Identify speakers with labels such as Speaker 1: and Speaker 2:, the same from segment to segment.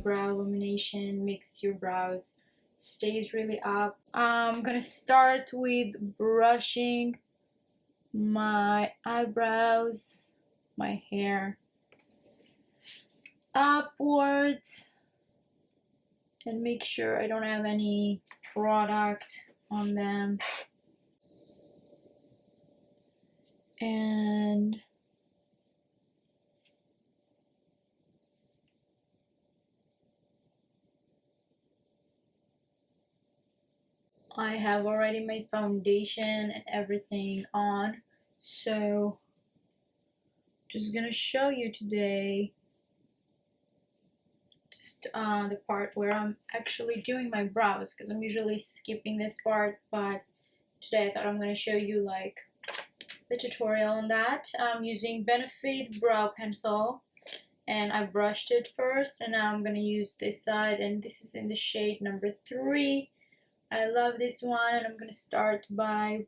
Speaker 1: brow illumination, makes your brows stays really up. I'm gonna start with brushing my eyebrows, my hair upwards, and make sure I don't have any product on them. And I have already my foundation and everything on, so just gonna show you today just the part where I'm actually doing my brows, because I'm usually skipping this part, but today I thought I'm gonna show you like the tutorial on that. I'm using Benefit brow pencil, and I brushed it first, and now I'm gonna use this side, and this is in the shade number 3. I love this one, and I'm gonna start by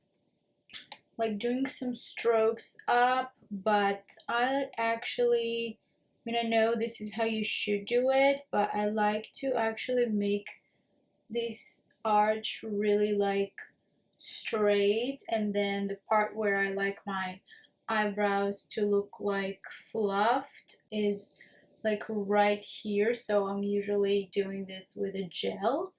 Speaker 1: like doing some strokes up, but I actually, I mean, I know this is how you should do it, but I like to actually make this arch really like straight, and then the part where I like my eyebrows to look like fluffed is like right here, so I'm usually doing this with a gel.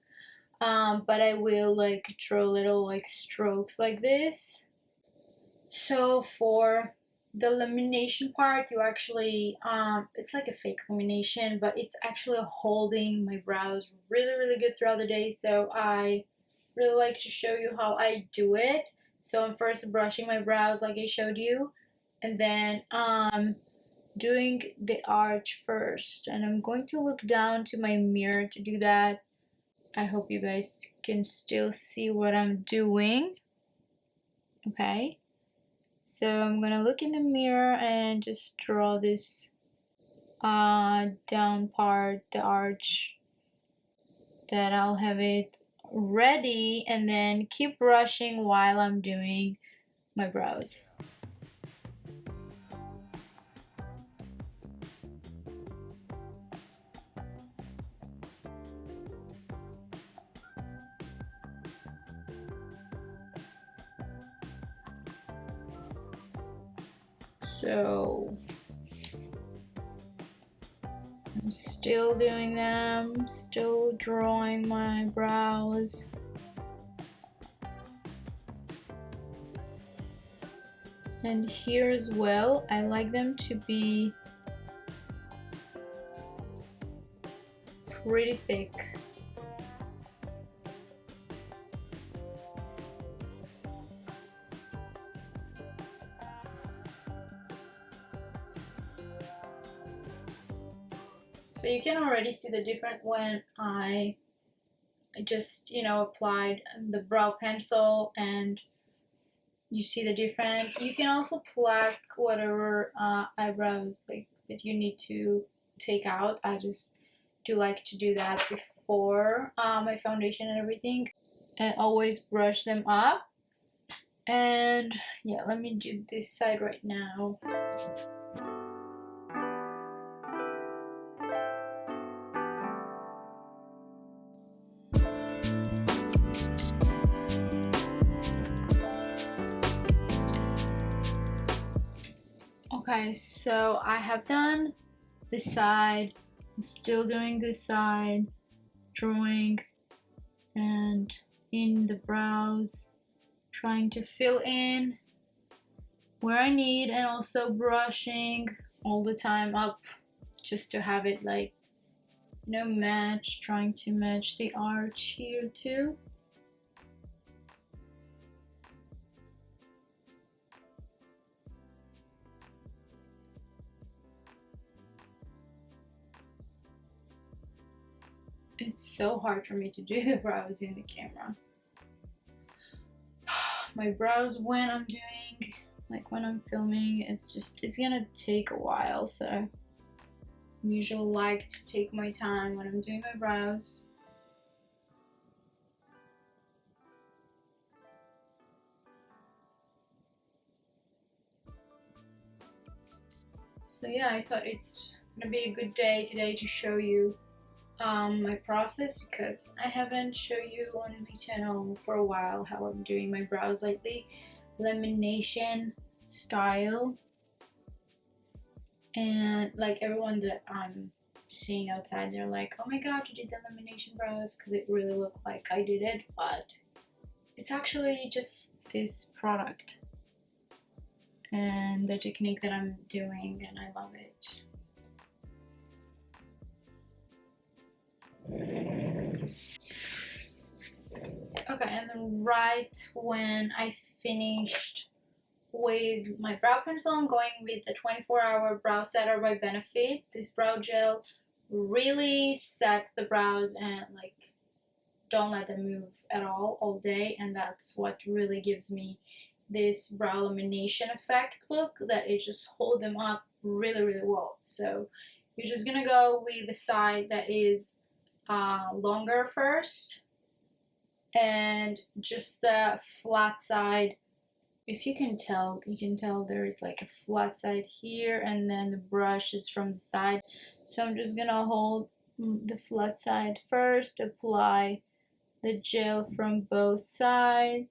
Speaker 1: But I will like draw little like strokes like this. So for the lamination part, you actually it's like a fake lamination, but it's actually holding my brows really good throughout the day, so I really like to show you how I do it. So I'm first brushing my brows like I showed you, and then doing the arch first, and I'm going to look down to my mirror to do that. I hope you guys can still see what I'm doing. Okay, so I'm gonna look in the mirror and just draw this down part, the arch, that I'll have it ready, and then keep brushing while I'm doing my brows. So I'm still doing them, still drawing my brows. And here as well, I like them to be pretty thick. So you can already see the difference when I just, applied the brow pencil, and you see the difference. You can also pluck whatever eyebrows like that you need to take out. I just do like to do that before my foundation and everything, and always brush them up. And yeah, let me do this side right now. Okay, so I have done this side. I'm still doing this side, drawing and in the brows, trying to fill in where I need, and also brushing all the time up just to have it like, match, trying to match the arch here too. It's so hard for me to do the brows in the camera. My brows when I'm doing, like when I'm filming, it's gonna take a while, so I usually like to take my time when I'm doing my brows. So yeah, I thought it's gonna be a good day today to show you my process, because I haven't shown you on my channel for a while how I'm doing my brows lately. Lamination style, and like everyone that I'm seeing outside, they're like, oh my god, you did the lamination brows, because it really looked like I did it, but it's actually just this product and the technique that I'm doing, and I love it. Okay, and then right when I finished with my brow pencil, I'm going with the 24-hour brow setter by Benefit. This brow gel really sets the brows and like don't let them move at all day, and that's what really gives me this brow lamination effect look, that it just hold them up really well. So you're just gonna go with the side that is longer first, and just the flat side. If you can tell, there's like a flat side here, and then the brush is from the side. So I'm just gonna hold the flat side first, apply the gel from both sides,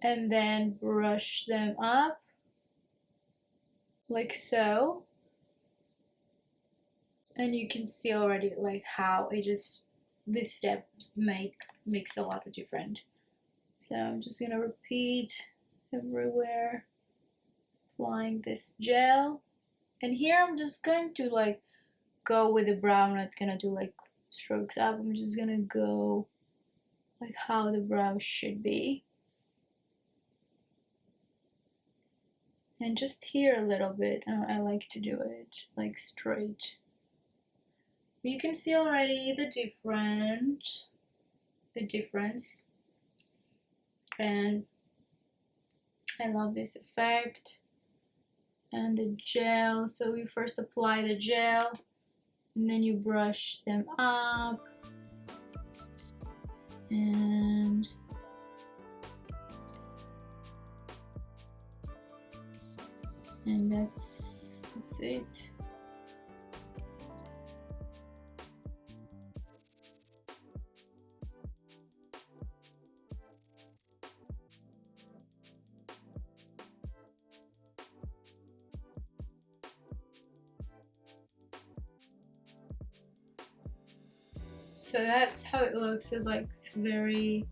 Speaker 1: and then brush them up like so. And you can see already like how it just, this step makes a lot of difference. So I'm just gonna repeat everywhere, applying this gel. And here I'm just going to like go with the brow. I'm not gonna do like strokes up, I'm just gonna go like how the brow should be. And just here a little bit, I like to do it like straight. You can see already the difference, and I love this effect. And the gel, so you first apply the gel and then you brush them up, and that's it. So that's how it looks. It looks very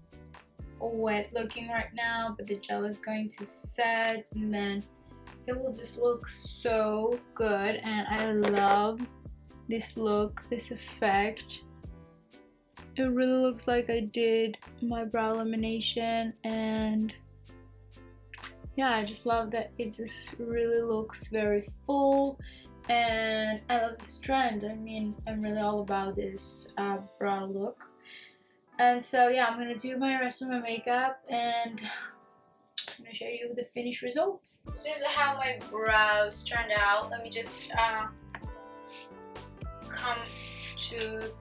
Speaker 1: wet looking right now, but the gel is going to set, and then it will just look so good. And I love this look, this effect. It really looks like I did my brow lamination, and yeah, I just love that it just really looks very full. And I love this trend. I mean, I'm really all about this brow look. And so yeah, I'm gonna do my rest of my makeup, and I'm gonna show you the finished results. This is how my brows turned out. Let me just come to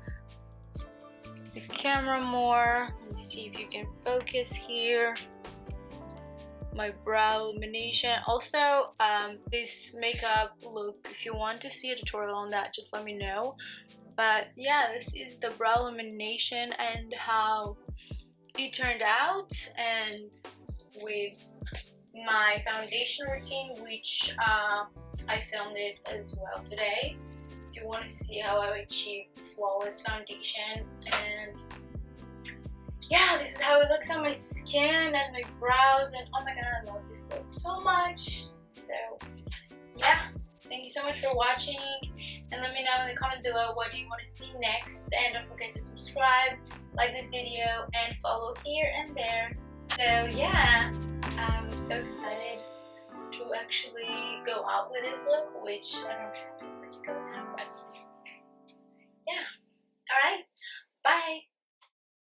Speaker 1: the camera more. Let me see if you can focus here. My brow lamination. Also, this makeup look, if you want to see a tutorial on that, just let me know. But yeah, this is the brow lamination and how it turned out, and with my foundation routine, which I filmed it as well today. If you want to see how I achieve flawless foundation. And yeah, this is how it looks on my skin and my brows, and oh my god, I love this look so much. So yeah, thank you so much for watching, and let me know in the comment below what do you want to see next. And don't forget to subscribe, like this video, and follow here and there. So yeah, I'm so excited to actually go out with this look, which I don't have anywhere to go.